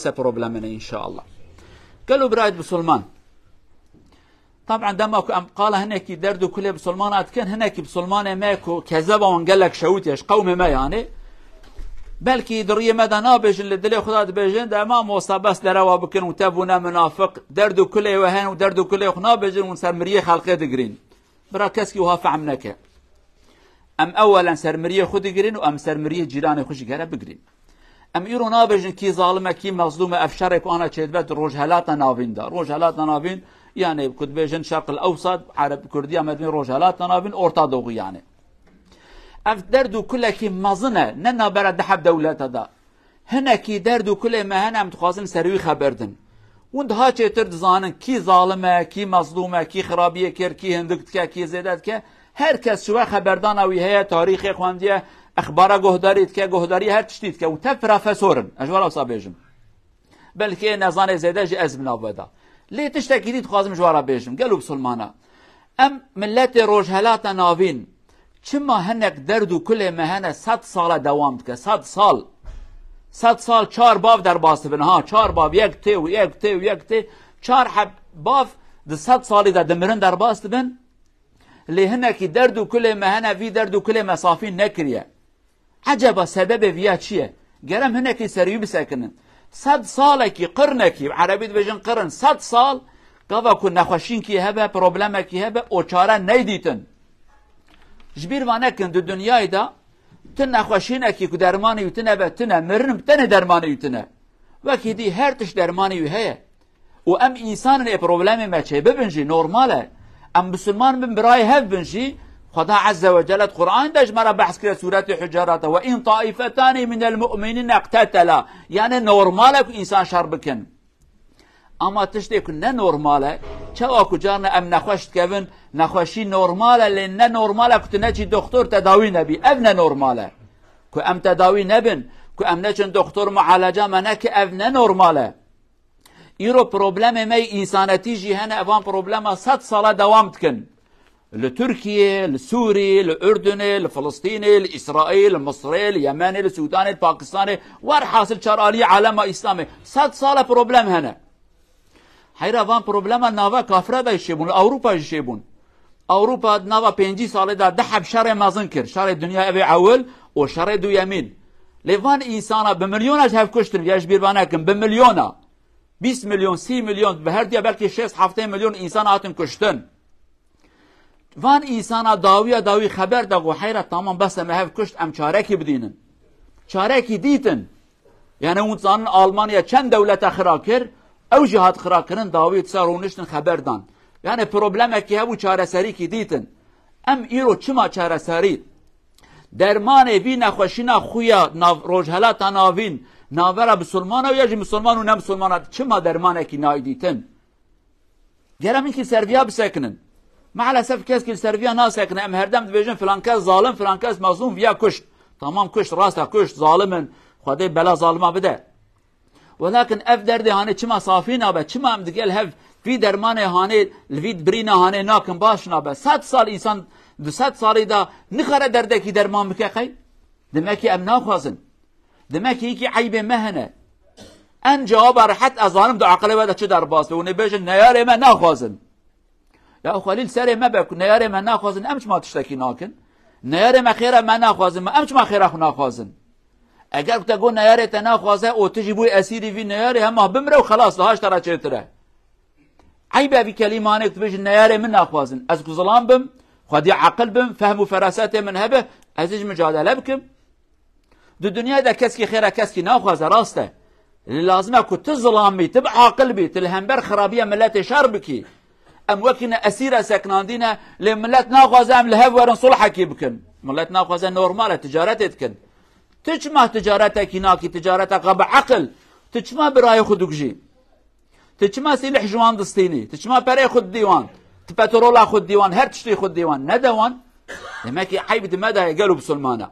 بروبلمنا إن شاء الله. قالوا برايد بسلمان طبعا دما قال هناك دردو كله بسلمانات كان هناك بسلمان ماكو كذبه وقال لك شوتيش قوم ما يعني بلكي دريه مدى نابج اللي دلي خدا بيجن دما موصى بس دروا بكن وتبونا منافق دردو كله وهن ودردو كله خنابج ونسرمريه خلقه دقرين برا كسكي وهافع منك ام اولا سرمريه خود دقرين وام سرمريه جيران خوش غيره بقرين ام ايرو نابجن كي ظالمه كي مظلومه افشرك وانا تشدبت روجهلات نافين دا روجهلات نافين يعني كنت بيجن شرق الاوسط عرب كرديه مدن روجهلات نافين اورتادوغ يعني اف دردو كله كي مزنه ننا برد حب دولته دا هنا كي دردو كله ما هنا متخاصم سروي خبردن وند ها چتر زانن كي ظالمه كي مظلومه كي خرابيه كر كي هندكت كي زيدت که هر کس شو خبردان اوی هي تاریخ خواندیه اخبار گهداریت که گهداری هر تشتید که و پروفسورن اجوال اصابیجم بلکه نزان زیده جی از بنابدا لی تشتکیدید خوازم جوارا بیجم قالوا بسلمانا ام ملت روجهلات ناوین چما هنک دردو کل مهنه 100 سال دوام که 100 سال 4 باف در باست بن ها 4 باف یک تی 4 حب باف د 100 سالی دا دمرن در باست بن لی هنکی دردو کل مهنه وی دردو کل مسافین نکریه عجبا سبب ویا چیه گرم هنکی سریو بسکنن 100 ساله کی قرنه کی عربی بجن قرن 100 سال قوا کو نخوشین کی هبه پروبلم کی هبه او چاره نیدیتن جبیر وانه کن دو دنیای دا تن نخوشین کی کو درمانی یتنه به تنه مرن تنه درمانی یتنه وکی دی هر تش درمانی وهه و ام انسان ای پروبلم ما چه ببنجی نورماله ام مسلمان بن برای هف بنجی خدا عز وجل القرآن داش مرة بحث كده سورة حجرات وإن طائفتان من المؤمنين اقتتلا يعني نورمالك إنسان شربكن أما تشتيك نه نورماله چه اكو جارنا ام نخوشت كفن نخوشي نورماله لأن نورماله كنت نجي دكتور تداوي نبي ابن نورماله كو ام تداوي نبن كو ام نجن دكتور معالجة منك ابن نورماله يرو بروبلم مي إنسانتي جي هنا افان بروبلم 100 سالة دوام تكن لتركيا لسوري لأردني لفلسطيني لإسرائيل لمصري ليمني لسوداني لباكستاني ورحاصل شرالي عالم إسلامي 100 سالة بروبلم هنا حيرا فان بروبلم ناوا كافرة دا يشيبون أوروبا يشيبون أوروبا ناوا 5 سالة دا دحب شر مازنكر شر الدنيا أبي عول وشر دو يمين لفان إنسانا بمليون هف كشتن ياش بيرباناكم بمليونا 20 مليون 30 مليون بهرديا بلكي 6-7 مليون إنسان هاتن كشتن وان انسانا داوی خبر دا حیرت تمام بس ما هف کشت ام چارکی بدینن چارکی دیتن یعنی اون زان آلمانیا چند دولت خراکر او جهات خراکرن داوی تسارونشتن خبر دان یعنی پروبلم کی هبو چاره سری کی دیتن ام ایرو چما چاره سری درمان وی نخوشینا خویا روجهلات ناوین ناورا بسلمان و یجی مسلمان و نه مسلمان چما درمان کی نایدیتن گرم این کی سرویا بسکنن مع الاسف كاس كل سرفيا ناس هيك ام هردم دبيجن فلان كاس ظالم فلان كاس مظلوم فيها كشت تمام كشت راسها كشت ظالما خدي بلا ظالمه بدا ولكن اف دردي هاني چما صافينا به چما ام دقل هف في درمان هاني الفيد برينا هاني ناكن باشنا به 100 سال انسان 200 سالي دا نخره دردكي درمان بكاي دمكي ام ناخوازن دمكي كي عيب مهنه ان جواب راحت ازالم دو عقله بدا چه در باس و نبيجن نيار ما ناخوازن يا خليل سري ما بك نيار ما ناخوازن امش ما تشتكي ناكن نيار ما خيره ما ناخوازن ما امش ما خيره خو ناخوازن اگر تقول نيار تناخوازه او تجيبو اسيري في نيار هم بمره وخلاص لهاش ترى چتره عيب في كلمانك تبج نيار من ناخوازن از ظلام بم خدي عقل بم فهم فراسات من هبه ازج مجادله بكم دو دنيا ده كسكي خيره كسكي ناخوازه راسته لازمه كنت ظلامي تبع عقل بي تلهمبر خرابيه ملت شربكي ام وكنا اسيره سكناندينا لملت ناخذ ام لهف ورن صلحك يبكن ملت ناخذ نورمال تجارتك تجمع تجارتك هناك تجارتك بعقل تجمع براي خدوكجي تجمع سلاح جوان دستيني تجمع بري خد ديوان تبترول خد ديوان هر تشتري خد ديوان ندوان لماكي حيبت مدى قالوا بسلمانه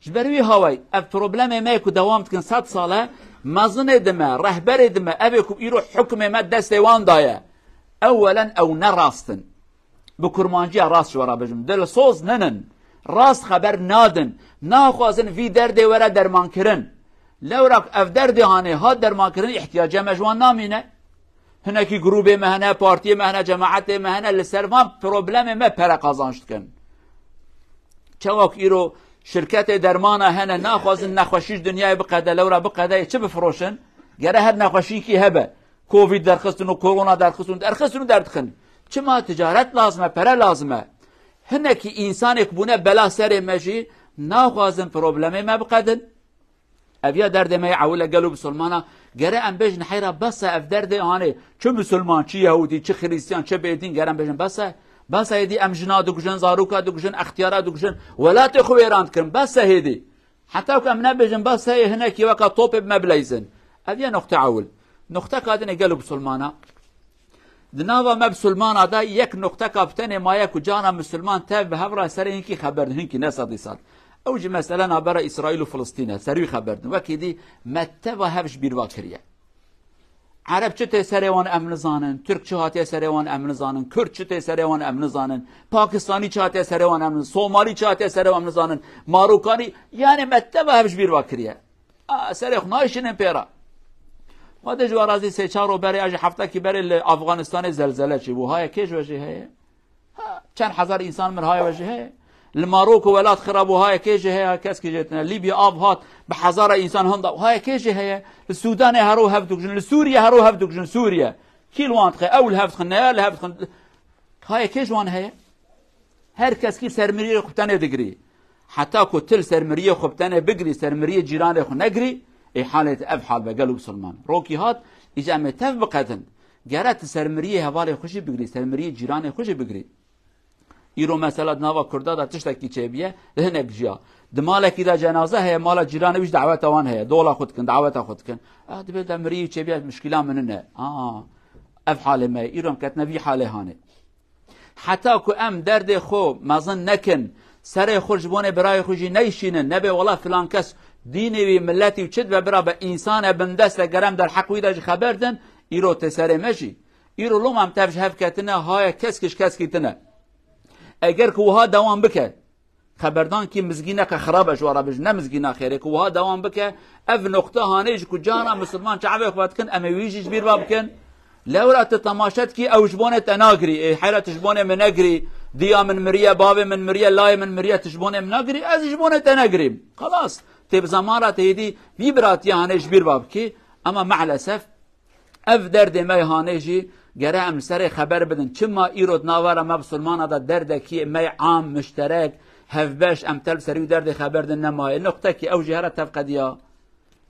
جبروي هواي اف بروبلم ماكو دوامتكن 100 ساله مازن دما رهبر دما ابيكم يروح حكم ما دستيوان دايه اولا او نراستن بكرمانجي راست شورا بجم دل صوز ننن راست خبر نادن ناخوازن في درد ورا درمان کرن لو راك اف دردي هاني هاد درمان كرن احتياجه مجوان نامينه هناكي جروبي مهنا بارتي مهنا جماعتي مهنا لسرفان بروبلم ما پرا قازانشت کن چواک ایرو شرکت درمانا هنه ناخوازن نخوشیش دنیای بقده لورا بقده چه بفروشن گره هر نخوشی کی هبه کووید درخستن و کرونا درخستن دردخن چه ما تجارت لازمه پرا لازمه هنکی انسان بونه بلا سر مجی ناخوازن پروبلم ما بقدن اویا درد ما عوله قالوا بسلمانا گره ام بجن حیرا بس اف درد هانه چه مسلمان چه یهودی چه خریستیان چه بیدین گره ام بجن بس هدي ام جنا دوجن زاروكا دوجن اختيارات دوجن ولا تخويران كرم بس هدي حتى كم نبجن بس هي هناك وقت توب بمبليزن ابي نقطه عول نقطه كادن قالوا بسلمانا دناوا ما بسلمانا دا يك نقطه كابتن ما يك جانا مسلمان تاب بهبره سرينكي خبر هنكي ناس صار اوج مثلا برا اسرائيل وفلسطين سري خبرن وكيدي متى هبش بيرواكريه عرب چه سریوان امن زانن ترک چه سریوان امن زانن کرد چه سریوان امن زانن پاکستانی چه سریوان امن سومالی چه سریوان امن زانن ماروکانی یعنی متبه هبش بیر واکریه سریخ نایشین پیرا ما ده جوارازی سه چهار بری اج هفته کی بری افغانستان زلزله چی بو های کیش وجهه چند هزار انسان من های وجهه الماروك ولات خراب وهاي كيجي هي كاس كيجتنا ليبيا هات بحزارة انسان هندا وهاي كيجي هي السودان هرو هفتوكجن لسوريا هرو هفتوكجن سوريا كيلوان تخي اول هفتخنا لا هفتخن هاي كيجوان هي هر كاس كي سرمريه خبتانه دغري حتى كتل سرمريه خبتانه بغري سرمريه جيران خو نغري اي حاله افحال بقلب سلمان روكي هات اجا متفقتن جرات سرمريه حواله خوشي بغري سرمريه جيران خوشي بغري ایرو مثلا ناوا کرده دا تشتکی چه بیه لهنک جیا دمالکی دا جنازه هی مالا جیرانه بیش دعوت آوان هی دولا خود کن دعوت خود کن دبی دا مری چه بیه مشکلا مننه اف حال ما ایران کت نبی حاله هانه حتی که ام درد خو مزن نکن سر خرجبونه برای خوشی نیشینن نبی والله فلان کس دینی و ملتی و چد و برا به انسان بندست لگرم در حق ویداج خبردن ایرو تسر مجی ایرو لوم هم تفش هف کتنه های کسکش کتنه اگر که وها دوام بکه خبردان کی مزگینه که خرابش و رابش نه مزگینه خیره که وها دوام بکه اف نقطه هانیج که جانا مسلمان شعبه خواهد کن اما ویجیش بیر باب کن لورات تماشت کی او جبونه تناگری حیرا تجبونه مناگری دیا من مریه باب من مریه لای من مریه تجبونه مناگری از جبونه تناگری خلاص تب زمانات هیدی بیبرات هانیج بیر باب کی اما مع الاسف اف درد ما هانیجی گره ام سر خبر بدن چما ایرود ناواره ما بسلمان دا درد کی می عام مشترک هفبش ام تل سری درد خبر دن نمای نقطه کی او جهره تفقدیا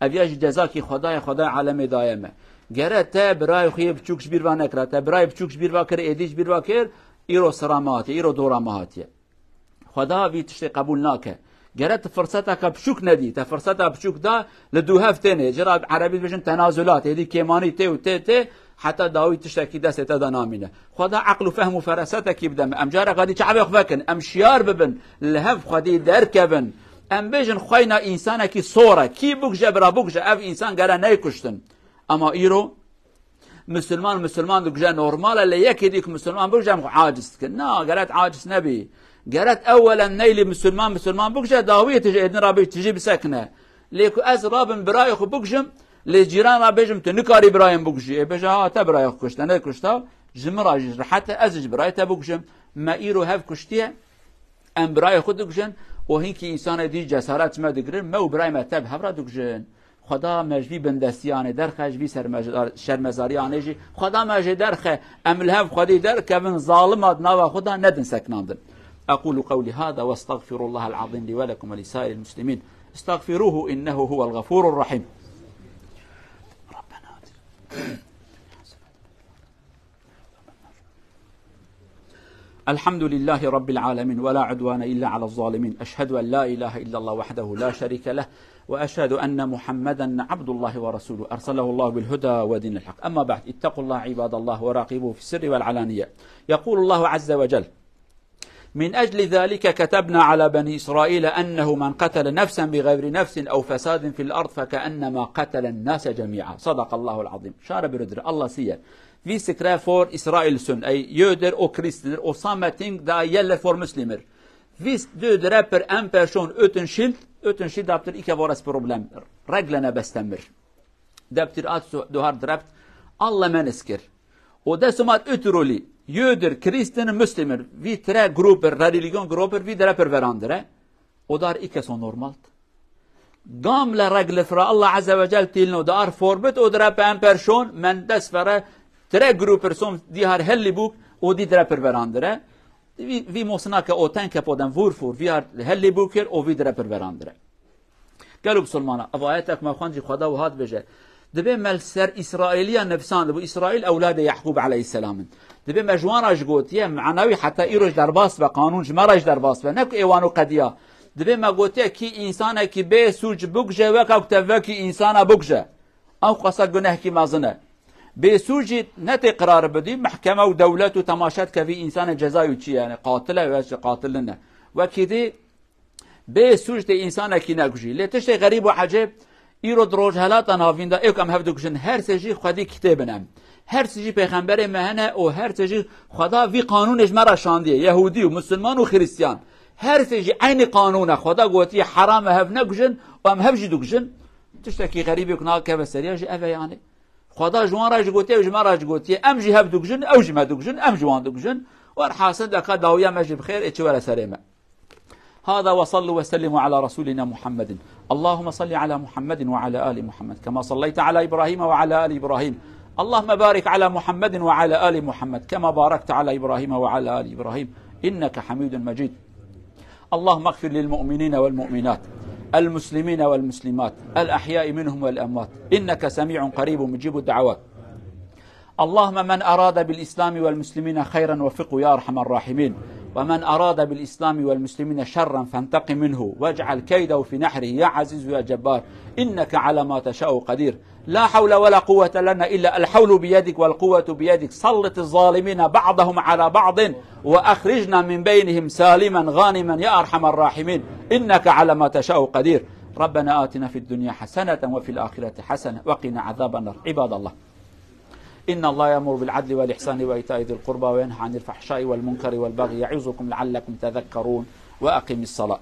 اویاج جزاکی خدای عالم دائمه گره تا برای خوی بچوکش بیر و نکره تا برای بچوکش بیر و کر ایدیش بیر و کر ایرو سرامات ایرو دورامات خدا وی تشتی قبول ناکه گره فرصتا که بچوک ندی تا فرصتا بچوک دا لدو هفتنه جرا عربی بجن تنازلات هدی کیمانی تی و تی حتى داوي تشتكي دست تدانامينه خدا عقل وفهم وفرستك يبدم ام جارة غادي تعبي خفكن ام شيار ببن لهف خدي دركبن ام بيجن خوينا انسانه كي صوره كي بوكجا برا بوكجا اف انسان غارا نايكشتن اما ايرو مسلمان دوكجا نورمال اللي يكيديك مسلمان بوكجا عاجز نا قالت عاجز نبي قالت اولا نيلي مسلمان بوكجا داوي تجي ادن رابي تجي بسكنه ليكو از رابن براي خو بوكجم لجيران را بيجم تنكاري برايم بوكجي بيجا ها تبراي كشتا نه كشتا جمراج حتى ازج براي تبوكجم ما ايرو هف كشتيه ام براي خود دوكجن وهينكي انسان دي جسارت ما دگرن ما براي ما تب هبرا دوكجن خدا مجبي بندستيانه درخه جبي شرمزاريانه جي خدا مجي درخه ام الهف خدي درك من ظالمات نوا خدا ندن سكناندن اقول قولي هذا واستغفر الله العظيم لي ولكم ولسائر المسلمين استغفروه انه هو الغفور الرحيم الحمد لله رب العالمين ولا عدوان إلا على الظالمين أشهد أن لا إله إلا الله وحده لا شريك له وأشهد أن محمدا عبد الله ورسوله أرسله الله بالهدى ودين الحق أما بعد اتقوا الله عباد الله وراقبوه في السر والعلانية يقول الله عز وجل من أجل ذلك كتبنا على بني إسرائيل أنه من قتل نفسا بغير نفس أو فساد في الأرض فكأنما قتل الناس جميعا صدق الله العظيم شار بردر الله سيا في سكرا فور إسرائيل سن أي يودر أو كريستر أو سامتينغ دا يلا فور مسلمر Hvis du dreper en person uten skyld, det betyr ikke vårt problem. Reglene bestemmer. Det betyr at du har drept alle mennesker. Og det som er utrolig, jøder, kristne, muslimer, vi tre grupper, religionsgrupper, vi dreper hverandre. Og det er ikke så normalt. Gamle regler fra Allah Azza wa Jal til nå, det er forbudt å drepe en person, men dessverre tre grupper som de har hellig bok, og de dreper hverandre. Vi må snakke og tenke på dem hvorfor vi har hellige bøker og vi dreper hverandre. قالوا بسلمان أبايتك ما خانجي خدا وهاد بجه دبي ملسر إسرائيليا نفسان دبي إسرائيل أولاد يعقوب عليه السلام دبي مجوانا جوت يا معنوي حتى إيروج درباس بقانون جمارج درباس بنك إيوانو قديا دبي ما قلت كي إنسان كي بي سوج بوجه وكاو كتفكي إنسان بوجه أو قصة جناه كي مازنه بسوجي نتي قرار بدي محكمة ودولة وتماشات كفي إنسان جزايو تشي يعني قاتله واش قاتلنا وكذي بسوجة إنسان كي ناقجي لتشي غريب وعجيب يرد روج هلات أنا فين دا إيكم هفدو كجن هر سجي خدي كتابنا هر سجي پیغمبر مهنه أو هر سجي خدا في قانون إجمارة شاندية يهودي ومسلمان وخريستيان هر سجي عين قانون خدا قوتي حرام هفنا كجن وام هفجي دو كجن تشتكي غريب يكنا كيف سريع جي أفا يعني خدا جوان راج قوتي وجمع راج قوتي ام جي هب دوجن او جي ما دوجن ام جوان دوجن والحاصل لك داويا ماجي بخير اتش ولا سلامه. هذا وصلوا وسلموا على رسولنا محمد. اللهم صل على محمد وعلى ال محمد كما صليت على ابراهيم وعلى ال ابراهيم. اللهم بارك على محمد وعلى ال محمد كما باركت على ابراهيم وعلى ال ابراهيم انك حميد مجيد. اللهم اغفر للمؤمنين والمؤمنات المسلمين والمسلمات الأحياء منهم والأموات إنك سميع قريب مجيب الدعوات. اللهم من أراد بالإسلام والمسلمين خيرا وفقه يا أرحم الراحمين ومن أراد بالإسلام والمسلمين شرا فانتقم منه واجعل كيده في نحره يا عزيز يا جبار إنك على ما تشاء قدير. لا حول ولا قوة لنا إلا الحول بيدك والقوة بيدك. سلط الظالمين بعضهم على بعض وأخرجنا من بينهم سالما غانما يا أرحم الراحمين إنك على ما تشاء قدير. ربنا آتنا في الدنيا حسنة وفي الآخرة حسنة وقنا عذاب النار. عباد الله إن الله يأمر بالعدل والإحسان وإيتاء ذي القربى وينهى عن الفحشاء والمنكر والبغي يعظكم لعلكم تذكرون وأقم الصلاة.